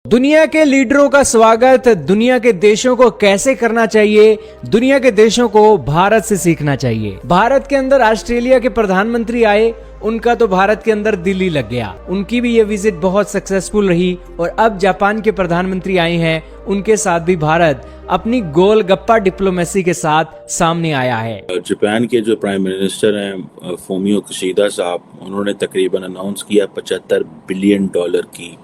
दुनिया के लीडरों का स्वागत। दुनिया के देशों को कैसे करना चाहिए, दुनिया के देशों को भारत से सीखना चाहिए। भारत के अंदर ऑस्ट्रेलिया के प्रधानमंत्री आए, उनका तो भारत के अंदर दिल ही लग गया। उनकी भी ये विजिट बहुत सक्सेसफुल रही और अब जापान के प्रधानमंत्री आए हैं, उनके साथ भी भारत अपनी गोलगप्पा डिप्लोमेसी के साथ सामने आया है। जापान के जो प्राइम मिनिस्टर हैं फूमियो किशिदा साहब, उन्होंने तकरीबन अनाउंस किया $75 बिलियन की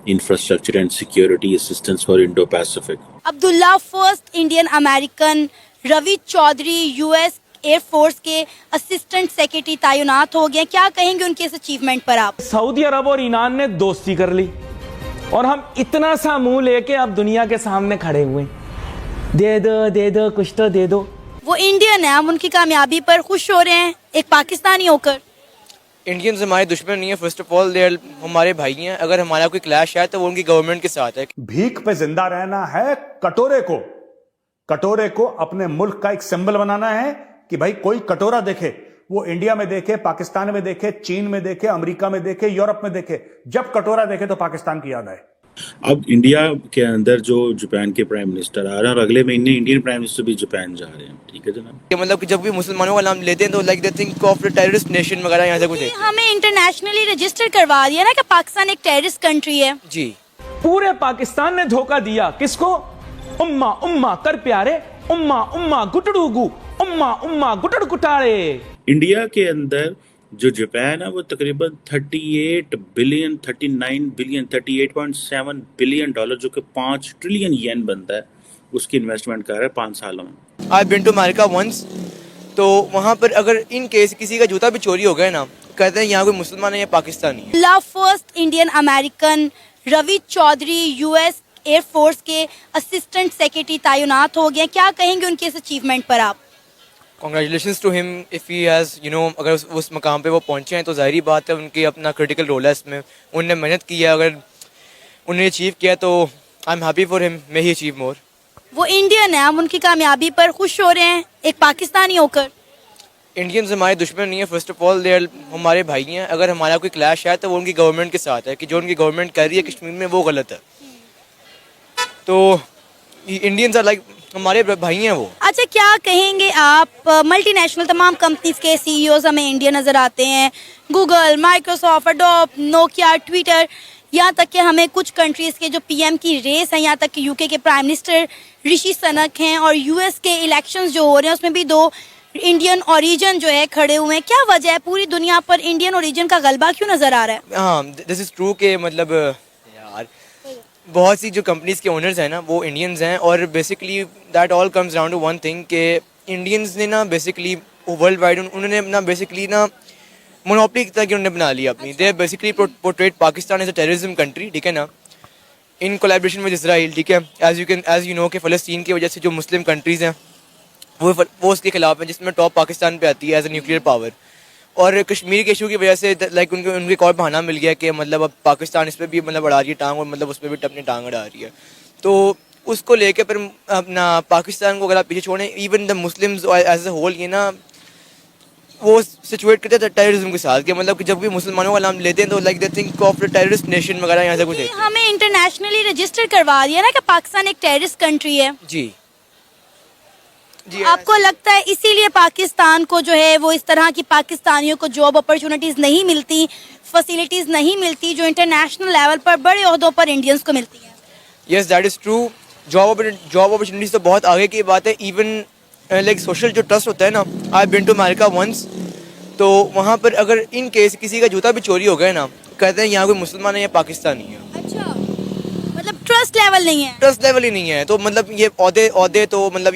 infrastructure and security assistance for Indo Pacific. Abdullah first Indian American, Ravi Chaudhary US air force के असिस्टेंट सेक्रेटरी तैनात हो गए। क्या कहेंगे उनके इस अचीवमेंट पर आप? सऊदी अरब और ईरान ने दोस्ती कर ली और हम इतना सा मुंह लेके अब दुनिया के सामने खड़े हुए, दे दो कुछ तो दे दो। वो इंडियन है, हम उनकी कामयाबी पर खुश हो रहे हैं एक पाकिस्तानी होकर। इंडियंस हमारे दुश्मन नहीं है, फर्स्ट ऑफ ऑल दे हमारे भाई हैं। अगर हमारा कोई क्लैश है तो वो उनकी गवर्नमेंट के साथ है। भीख पे जिंदा रहना है, कटोरे को अपने मुल्क का एक सिंबल बनाना है कि भाई कोई कटोरा देखे, वो इंडिया में देखे, पाकिस्तान में देखे, चीन में देखे, अमेरिका में देखे, यूरोप में देखे, जब कटोरा देखे तो पाकिस्तान की याद आए। अब इंडिया के अंदर जो जापान के प्राइम मिनिस्टर आ रहे हैं और अगले महीने इंडियन प्राइम मिनिस्टर भी जापान जा रहे हैं, ठीक है जनाब। कि मतलब कि जब भी मुसलमानों का नाम लेते हैं तो like they think of the terrorist nation वगैरह यहाँ से कुछ है। हमें इंटरनेशनली रजिस्टर करवा दिया ना कि पाकिस्तान एक टेररिस्ट कंट्री है। जी, पूरे पाकिस्तान ने धोखा दिया किसको? उम्मा उम्मा कर प्यारे, उम्मा उम्मा गुटड़ूगू, उम्मा उम्मा गुटड़ गुटारे। इंडिया के अंदर जो जापान है वो तकरीबन 38.7 बिलियन डॉलर, जो कि 5 ट्रिलियन येन बनता है, उसकी इन्वेस्टमेंट कर रहा है 5 सालों में। आई बिन टू अमेरिका वंस, तो वहाँ पर अगर इन केस किसी का जूता भी चोरी हो गया ना, कहते हैं यहाँ कोई मुसलमान है या पाकिस्तानी है। Abdullah first Indian American, Ravi Chaudhary US air force के असिस्टेंट सेक्रेटरी तैनात हो गए। क्या कहेंगे उनके इस अचीवमेंट पर आप? Congratulations to him if he has अगर उस मकाम पे वो पहुंचे हैं तो जाहिर बात है उनकी अपना क्रिटिकल रोल है इसमें। उन्होंने मेहनत की है, अगर उन्होंने अचीव किया तो I am happy for him, may he achieve more. वो इंडियन है, हम उनकी कामयाबी पर खुश हो रहे हैं एक पाकिस्तानी होकर। इंडियंस हमारे दुश्मन नहीं है, फर्स्ट ऑफ ऑल दे हमारे भाई हैं। अगर हमारा कोई क्लैश है तो वो उनकी गवर्नमेंट के साथ है, कि जो उनकी गवर्नमेंट कर रही है कश्मीर में वो गलत है। तो इंडियंस आर लाइक हमारे भाई हैं वो। अच्छा, क्या कहेंगे आप? मल्टीनेशनल तमाम कंपनीज के सीईओज हमें इंडिया नजर आते हैं, Google, Microsoft, adobe, Nokia, Twitter, यहाँ तक कि हमें कुछ कंट्रीज के जो पीएम की रेस है, यहाँ तक कि यूके के प्राइम मिनिस्टर ऋषि सुनक हैं, और यूएस के इलेक्शंस जो हो रहे हैं उसमें भी 2 इंडियन ओरिजिन जो है खड़े हुए हैं। क्या वजह है, पूरी दुनिया पर इंडियन ओरिजिन का गलबा क्यों नजर आ रहा है? हाँ, दिस इज ट्रू के मतलब यार बहुत सी जो कंपनीज के ओनर्स हैं ना वो इंडियंस हैं, और basically that all comes down to one thing के इंडियंस ने ना बेसिकली वर्ल्ड वाइड उन्होंने ना बेसिकली ना मोनोपोली की तरह की उन्होंने बना लिया अपनी। They basically portrait Pakistan as a terrorism country, ठीक है ना, इन कोलैबोरेशन विद इजराइल, ठीक है। एज यू नो कि फ़लस्तीन की वजह से जो मुस्लिम कंट्रीज़ हैं वो उसके खिलाफ हैं, जिसमें टॉप पाकिस्तान पे आती है एज अ न्यूक्लियर पावर। और कश्मीर के इशू की वजह से लाइक उनके एक और बहाना मिल गया कि मतलब अब पाकिस्तान इस पर भी मतलब अड़ा रही है टांग, और मतलब उस पर भी अपनी टांग अड़ा रही है। तो उसको लेके फिर अपना पाकिस्तान को अगर आप पीछे छोड़ें, even the Muslims as a whole, ये ना वो सिचुएट करते थे टेररिज्म के साथ, कि मतलब कि जब भी मुसलमानों का नाम लेते हैं तो like they think of the terrorist nation वगैरह यहाँ से कुछ है। हमें इंटरनेशनली रजिस्टर करवा दिया ना कि पाकिस्तान एक टेररिस्ट कंट्री है। जी जी। आपको लगता है इसीलिए पाकिस्तान को जो है वो इस तरह की पाकिस्तानियों को जॉब अपॉर्चुनिटीज नहीं मिलती, फैसिलिटीज नहीं मिलती जो इंटरनेशनल लेवल पर बड़े ओहदों पर इंडियंस को मिलती है? Yes, that is true. Job opportunities तो बहुत आगे की बात है। इवन लाइक सोशल जो ट्रस्ट होता है ना, आई बिन टू अमेरिका वंस, तो वहाँ पर अगर इन केस किसी का जूता भी चोरी हो गया ना, कहते हैं यहाँ कोई मुसलमान है या पाकिस्तानी है। अच्छा, मतलब ट्रस्ट लेवल नहीं है? ट्रस्ट लेवल ही नहीं है, तो मतलब ये औहदे तो मतलब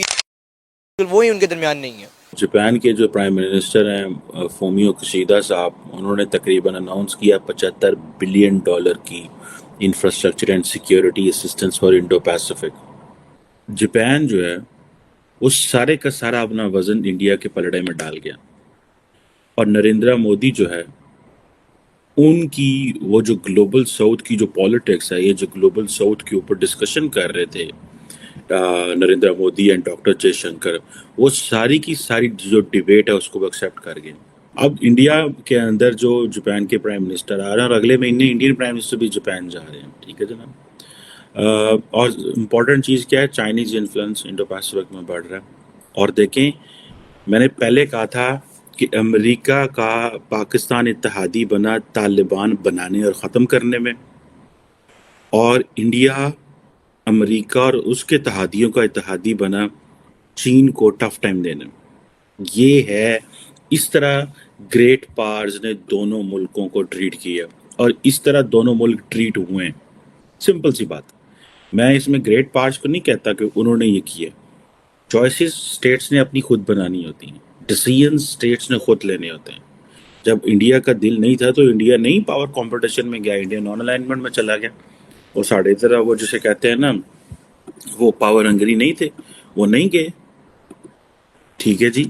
वो ही उनके दरमियान नहीं है। जापान के जो प्राइम मिनिस्टर हैं फूमियो किशिदा साहब, उन्होंने तकरीबन अनाउंस किया $75 बिलियन की infrastructure and security assistance for Indo Pacific. Japan जो है वो सारे का सारा अपना वजन इंडिया के पलड़े में डाल गया, और नरेंद्र मोदी जो है उनकी वो जो ग्लोबल साउथ की जो पॉलिटिक्स है, ये जो ग्लोबल साउथ के ऊपर डिस्कशन कर रहे थे नरेंद्र मोदी एंड डॉक्टर जयशंकर, वो सारी की सारी जो डिबेट है उसको एक्सेप्ट कर गए। अब इंडिया के अंदर जो जापान के प्राइम मिनिस्टर आ रहे हैं और अगले महीने इंडियन प्राइम मिनिस्टर भी जापान जा रहे हैं, ठीक है जनाब। और इम्पोर्टेंट चीज़ क्या है, चाइनीज़ इन्फ्लुएंस इंडो पैसिफिक में बढ़ रहा है। और देखें, मैंने पहले कहा था कि अमेरिका का पाकिस्तान इत्तेहादी बना तालिबान बनाने और ख़त्म करने में, और इंडिया अमेरिका और उसके इत्तेहादियों का इत्तेहादी बना चीन को टफ टाइम देने में। ये है, इस तरह ग्रेट पावर्स ने दोनों मुल्कों को ट्रीट किया और इस तरह दोनों मुल्क ट्रीट हुए हैं। सिंपल सी बात। मैं इसमें ग्रेट पावर्स को नहीं कहता कि उन्होंने ये किया। चॉइसेस स्टेट्स ने अपनी खुद बनानी होती हैं, डिसीजन स्टेट्स ने खुद लेने होते हैं। जब इंडिया का दिल नहीं था तो इंडिया नहीं पावर कंपटीशन में गया, इंडिया नॉन अलाइनमेंट में चला गया। और साढ़े तरह वो जिसे कहते हैं ना, वो पावर हंगरी नहीं थे, वो नहीं गए। ठीक है जी।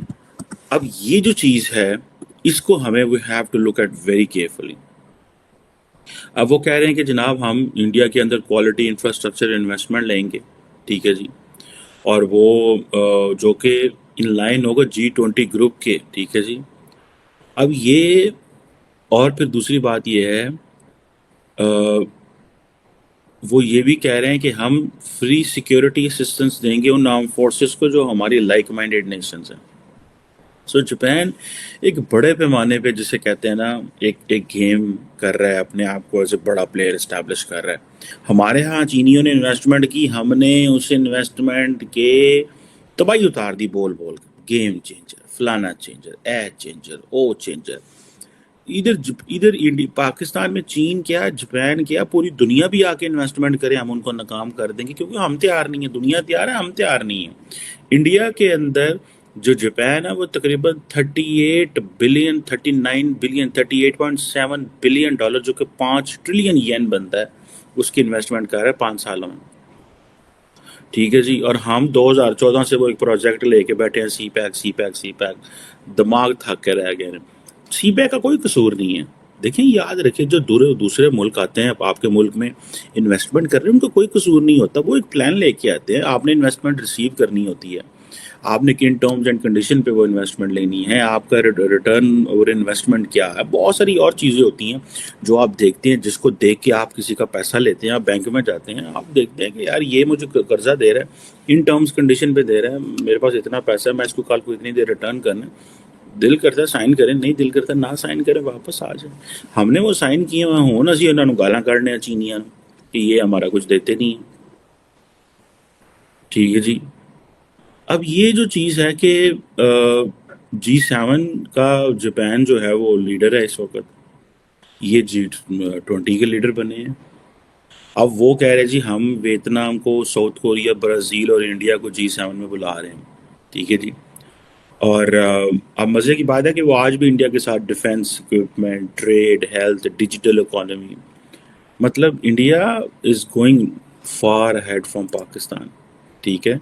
अब ये जो चीज़ है, इसको हमें we have to look at very carefully. अब वो कह रहे हैं कि जनाब हम इंडिया के अंदर क्वालिटी इंफ्रास्ट्रक्चर इन्वेस्टमेंट लेंगे, ठीक है जी, और वो जो कि इन लाइन होगा G20 ग्रुप के, ठीक है जी। अब ये, और फिर दूसरी बात ये है, वो ये भी कह रहे हैं कि हम फ्री सिक्योरिटी असिस्टेंस देंगे उन आर्म फोर्सेस को जो हमारी लाइक माइंडेड नेशंस हैं। सो जापान एक बड़े पैमाने पे, जिसे कहते हैं ना, एक गेम कर रहा है, अपने आप को एज ए बड़ा प्लेयर इस्टेब्लिश कर रहा है। हमारे यहाँ चीनियों ने इन्वेस्टमेंट की, हमने उस इन्वेस्टमेंट के तबाही उतार दी बोल बोल कर, गेम चेंजर, फलाना चेंजर, ए चेंजर, ओ चेंजर। इधर पाकिस्तान में चीन क्या, जापान क्या, पूरी दुनिया भी आके इन्वेस्टमेंट करे, हम उनको नाकाम कर देंगे, क्योंकि हम तैयार नहीं है। दुनिया तैयार है, हम तैयार नहीं है। इंडिया के अंदर जो जापान है वो तकरीबन 38 बिलियन, 39 बिलियन, 38.7 बिलियन डॉलर, जो कि 5 ट्रिलियन येन बनता है, उसकी इन्वेस्टमेंट कर रहा है 5 सालों में। ठीक है जी। और हम 2014 से वो एक प्रोजेक्ट लेके बैठे हैं, सी पैक, दिमाग थक के रह गए हैं। सी पैक का कोई कसूर नहीं है। देखें, याद रखें, जो दूसरे मुल्क आते हैं आपके मुल्क में इन्वेस्टमेंट कर रहे हैं, उनको कोई कसूर नहीं होता। वो एक प्लान लेके आते हैं, आपने इन्वेस्टमेंट रिसीव करनी होती है, आपने किन टर्म्स एंड कंडीशन पे वो इन्वेस्टमेंट लेनी है, आपका रिटर्न और इन्वेस्टमेंट क्या है, बहुत सारी और चीज़ें होती हैं जो आप देखते हैं, जिसको देख के आप किसी का पैसा लेते हैं। आप बैंक में जाते हैं, आप देखते हैं कि यार ये मुझे कर्जा दे रहा है, इन टर्म्स कंडीशन पे दे रहा है, मेरे पास इतना पैसा है, मैं इसको कल को इतनी देर रिटर्न करना है। दिल करता है साइन करें, नहीं दिल करता ना साइन करें, वापस आ जाए। हमने वो साइन किए हो ना सी, उन्होंने गालां काटने चीनिया कि ये हमारा कुछ देते नहीं है। ठीक है जी। अब ये जो चीज़ है कि G7 का जापान जो है वो लीडर है इस वक्त, ये G20 के लीडर बने हैं। अब वो कह रहे जी हम वियतनाम को, साउथ कोरिया, ब्राज़ील और इंडिया को G7 में बुला रहे हैं। ठीक है जी। और अब मज़े की बात है कि वो आज भी इंडिया के साथ defence equipment, trade, health, digital economy, मतलब India is going far ahead from Pakistan. ठीक है।